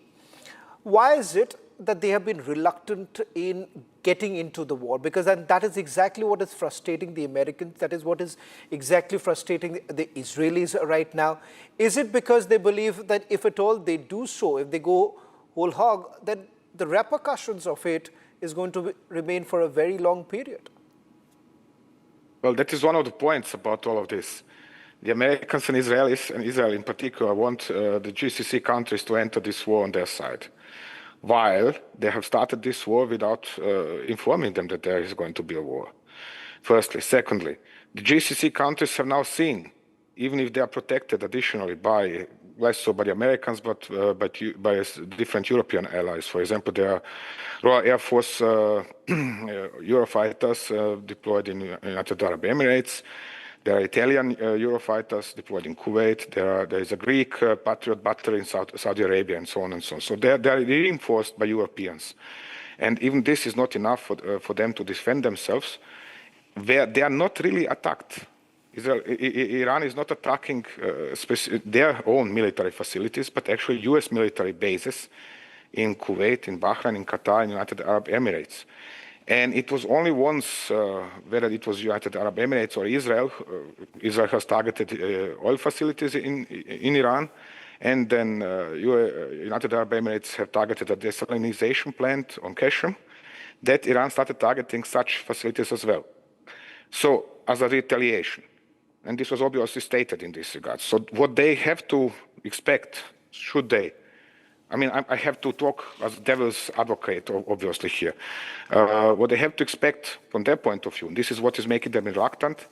why is it that they have been reluctant in getting into the war? Because that is exactly what is frustrating the Americans. That is what is exactly frustrating the Israelis right now. Is it because they believe that if at all they do so, if they go whole hog, then the repercussions of it is going to remain for a very long period? Well, that is one of the points about all of this. The Americans and Israelis, and Israel in particular, want the GCC countries to enter this war on their side, while they have started this war without informing them that there is going to be a war. Firstly. Secondly, the GCC countries have now seen, even if they are protected additionally by, less so by the Americans, but by different European allies. For example, there are Royal Air Force Eurofighters deployed in United Arab Emirates. There are Italian Eurofighters deployed in Kuwait. There is a Greek Patriot battery in Saudi Arabia, and so on and so on. So they are reinforced by Europeans. And even this is not enough for them to defend themselves. They are not really attacked. Iran is not attacking their own military facilities, but actually US military bases in Kuwait, in Bahrain, in Qatar, in United Arab Emirates. And it was only once, whether it was United Arab Emirates or Israel, Israel has targeted oil facilities in Iran, and then United Arab Emirates have targeted a desalinization plant on Qashm, that Iran started targeting such facilities as well. So, as a retaliation. And this was obviously stated in this regard. So what they have to expect, should they, I mean, I have to talk as devil's advocate, obviously, here. What they have to expect from their point of view, and this is what is making them reluctant,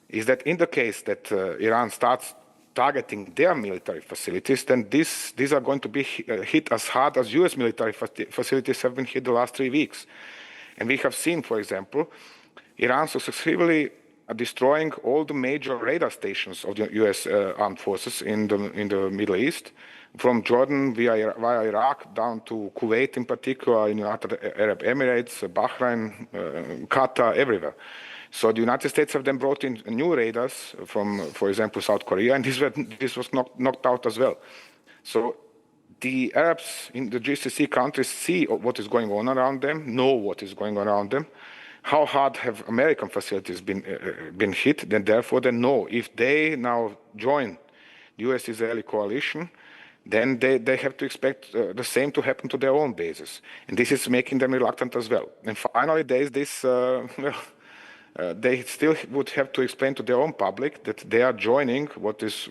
is that in the case that Iran starts targeting their military facilities, then these are going to be hit as hard as US military facilities have been hit the last 3 weeks. And we have seen, for example, Iran successfully destroying all the major radar stations of the US armed forces in the Middle East, from Jordan via Iraq down to Kuwait in particular, in United Arab Emirates, Bahrain, Qatar, everywhere. So the United States have then brought in new radars from, for example, South Korea, and this was knocked out as well. So the Arabs in the GCC countries see what is going on around them, know what is going on around them. How hard have American facilities been hit? Then therefore they know if they now join the US-Israeli coalition, then they have to expect the same to happen to their own bases. And this is making them reluctant as well. And finally, there is this, they still would have to explain to their own public that they are joining what is,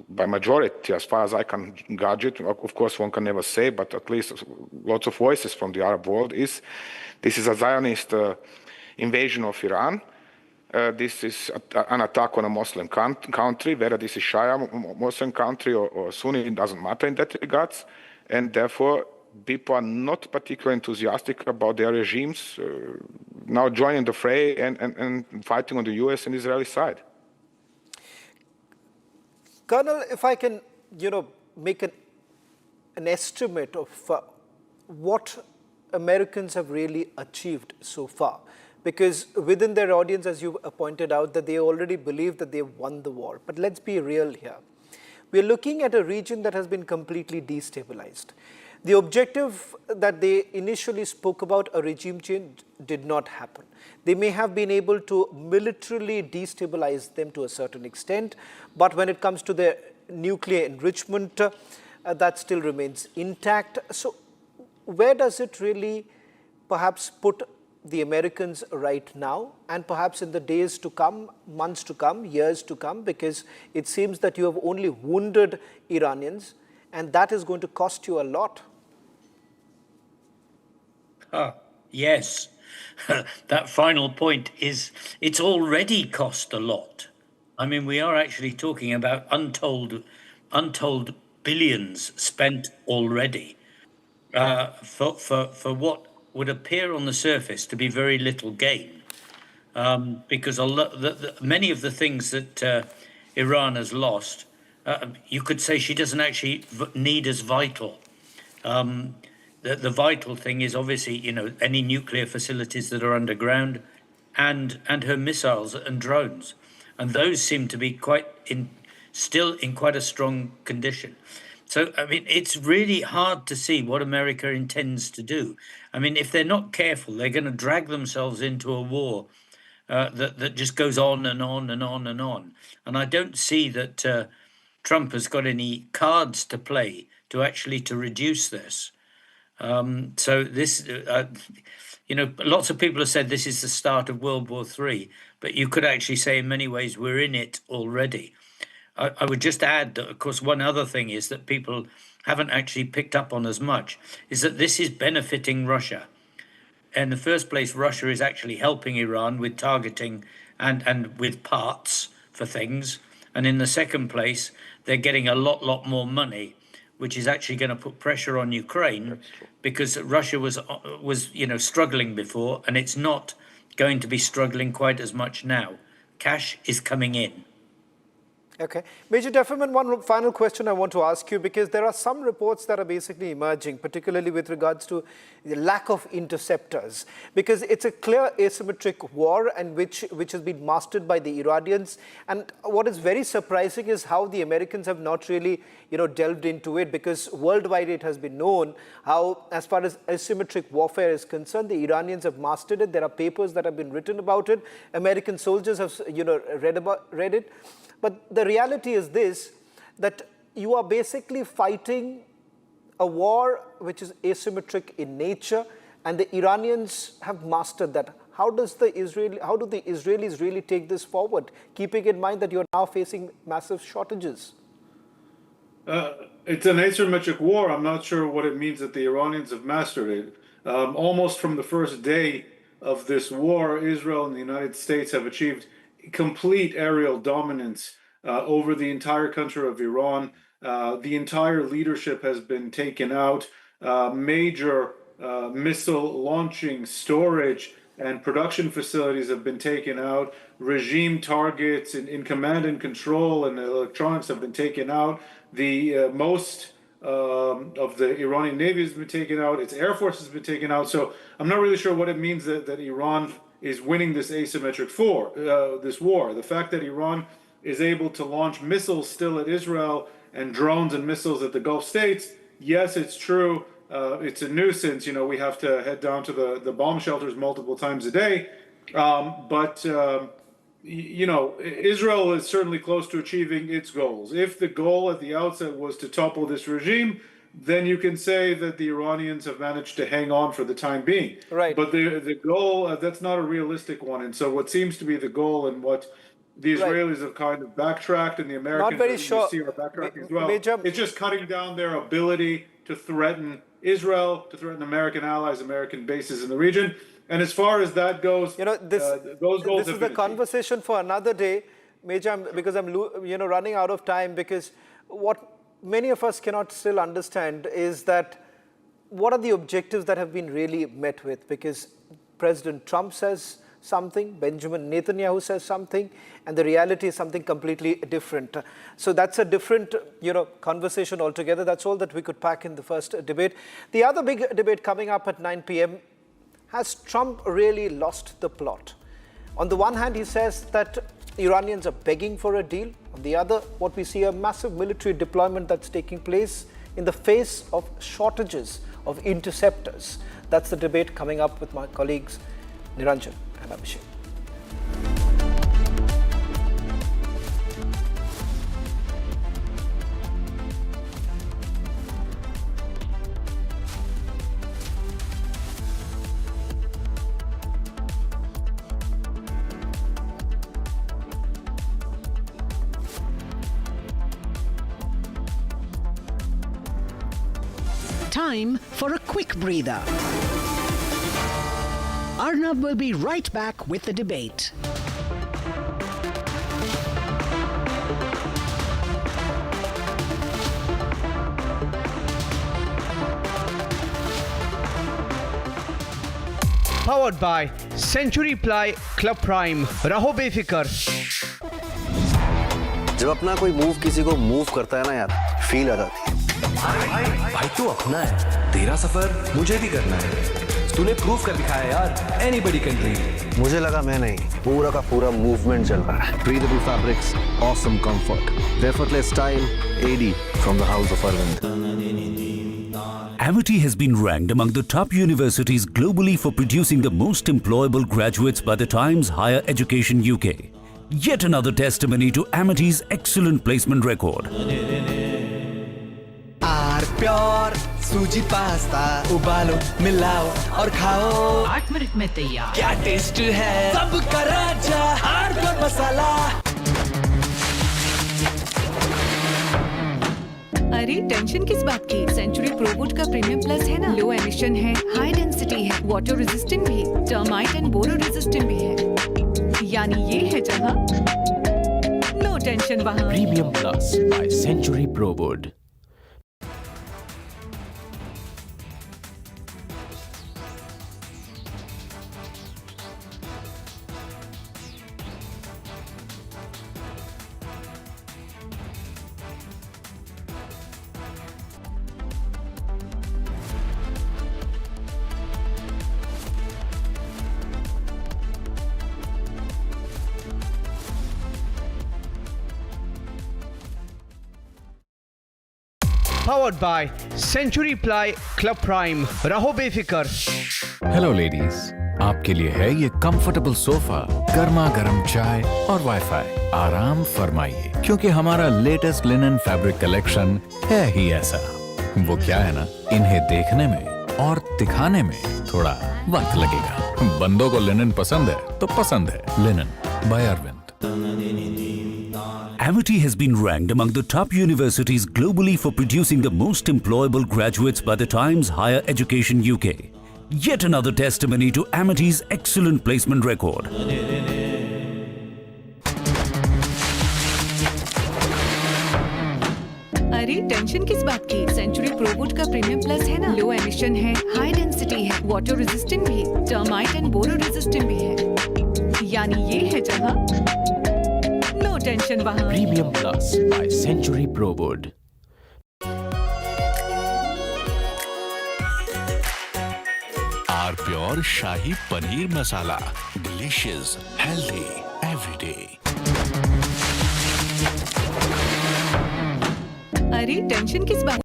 by majority, as far as I can gauge it, of course one can never say, but at least lots of voices from the Arab world, this is a Zionist invasion of Iran. This is an attack on a Muslim country, whether this is Shia Muslim country or Sunni, it doesn't matter in that regards. And therefore, people are not particularly enthusiastic about their regimes now joining the fray and fighting on the US and Israeli side. Colonel, if I can, make an estimate of what Americans have really achieved so far. because within their audience, as you pointed out, that they already believe that they've won the war. But let's be real here. We're looking at a region that has been completely destabilized. The objective that they initially spoke about, a regime change, did not happen. They may have been able to militarily destabilize them to a certain extent, but when it comes to their nuclear enrichment, that still remains intact. So where does it really perhaps put the Americans right now, and perhaps in the days to come, months to come, years to come, because it seems that you have only wounded Iranians, and that is going to cost you a lot? Yes, that final point is, it's already cost a lot. I mean, we are actually talking about untold billions spent already for what would appear on the surface to be very little gain, because many of the things that Iran has lost, you could say she doesn't actually need as vital. The vital thing is obviously, any nuclear facilities that are underground, and her missiles and drones, and those seem to be still in quite a strong condition. So, I mean, it's really hard to see what America intends to do. I mean, if they're not careful, they're going to drag themselves into a war that just goes on and on and on and on. And I don't see that Trump has got any cards to play to reduce this. So this, lots of people have said this is the start of World War III, but you could actually say in many ways we're in it already. I would just add that, of course, one other thing is that people haven't actually picked up on as much, is that this is benefiting Russia. In the first place, Russia is actually helping Iran with targeting and with parts for things. And in the second place, they're getting a lot more money, which is actually going to put pressure on Ukraine, because Russia was struggling before, and it's not going to be struggling quite as much now. Cash is coming in. Okay. Major Defferman, one final question I want to ask you, because there are some reports that are basically emerging, particularly with regards to the lack of interceptors, because it's a clear asymmetric war, and which has been mastered by the Iranians. And what is very surprising is how the Americans have not really, delved into it, because worldwide it has been known how, as far as asymmetric warfare is concerned, the Iranians have mastered it. There are papers that have been written about it. American soldiers have, read it. But the reality is this, that you are basically fighting a war which is asymmetric in nature, and the Iranians have mastered that. How do the Israelis really take this forward, keeping in mind that you're now facing massive shortages? It's an asymmetric war. I'm not sure what it means that the Iranians have mastered it. Almost from the first day of this war, Israel and the United States have achieved complete aerial dominance over the entire country of Iran. The entire leadership has been taken out. Major missile launching, storage, and production facilities have been taken out. Regime targets in command and control and electronics have been taken out. The most of the Iranian Navy has been taken out. Its Air Force has been taken out. So I'm not really sure what it means that Iran is winning this asymmetric this war. The fact that Iran is able to launch missiles still at Israel and drones and missiles at the Gulf states, yes, it's true. It's a nuisance. We have to head down to the bomb shelters multiple times a day. But Israel is certainly close to achieving its goals. If the goal at the outset was to topple this regime, then you can say that the Iranians have managed to hang on for the time being. Right. But the goal, that's not a realistic one. And so what seems to be the goal, and what the Israelis have kind of backtracked, and the Americans not very sure. are backtracking as well, it's just cutting down their ability to threaten Israel, to threaten American allies, American bases in the region. And as far as that goes, those goals this is the conversation for another day, Major, because I'm running out of time, because what many of us cannot still understand is that what are the objectives that have been really met with? Because President Trump says something, Benjamin Netanyahu says something, and the reality is something completely different. So that's a different, conversation altogether. That's all that we could pack in the first debate. The other big debate coming up at 9 p.m., Has Trump really lost the plot? On the one hand, he says that Iranians are begging for a deal. On the other, what we see a massive military deployment that's taking place in the face of shortages of interceptors. That's the debate coming up with my colleagues Niranjan and Abhishek. Time for a quick breather. Arnab will be right back with the debate. Powered by Century Ply Club Prime. रहो बेफिक्र. जब अपना कोई move किसी को move करता है ना यार, फील आ जाती है. भाई तू अपना है, तेरा सफर मुझे भी करना है. तूने प्रूव कर दिखाया यार, anybody can dream. मुझे लगा मैं नहीं, पूरा का पूरा मूवमेंट चल रहा है. Breathable fabrics, awesome comfort, effortless style, AD from the house of Arvind. Amity has been ranked among the top universities globally for producing the most employable graduates by the Times Higher Education UK. Yet another testimony to Amity's excellent placement record. Pure सूजी pasta उबालो मिलाओ और खाओ 8 minute में तैयार. क्या test है सबका राजा hardcore मसाला. अरे टेंशन किस बात की. सेंचुरी प्रोवुड का प्रीमियम प्लस है ना. लो एमिशन है, हाई डेंसिटी है, वाटर रेजिस्टेंट भी, टर्माइट एंड बोरो रेजिस्टेंट भी है. यानी ये है जहां नो टेंशन वहां. Premium plus by Century Prowood. Powered by Century Ply Club Prime. रहो बेफिक्र. हेलो लेडीज, आपके लिए है ये कंफर्टेबल सोफा, गर्मा गर्म चाय और वाईफाई. आराम फरमाइए, क्योंकि हमारा लेटेस्ट लिनन फैब्रिक कलेक्शन है ही ऐसा. वो क्या है ना, इन्हें देखने में और दिखाने में थोड़ा वक्त लगेगा. बंदों को लिनन पसंद है तो पसंद है. Linen by Arvind. Amity has been ranked among the top universities globally for producing the most employable graduates by the Times Higher Education UK. Yet another testimony to Amity's excellent placement record. अरे tension किस बात की. Century प्रोवुड का premium plus है ना. Low emission है, high density है, water resistant भी, टर्माइट एंड बोरो रेजिस्टेंट भी है. यानी ये है जहां नो टेंशन वहां. Premium plus by Century Prowood. आर pure shahi paneer masala. Delicious, healthy, everyday. अरे टेंशन किस बात.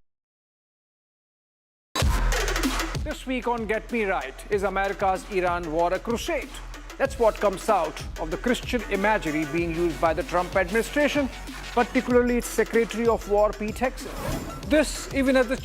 This week on Get Me Right, is America's Iran war a crusade? That's what comes out of the Christian imagery being used by the Trump administration, particularly its Secretary of War, Pete Hegseth. This, even as the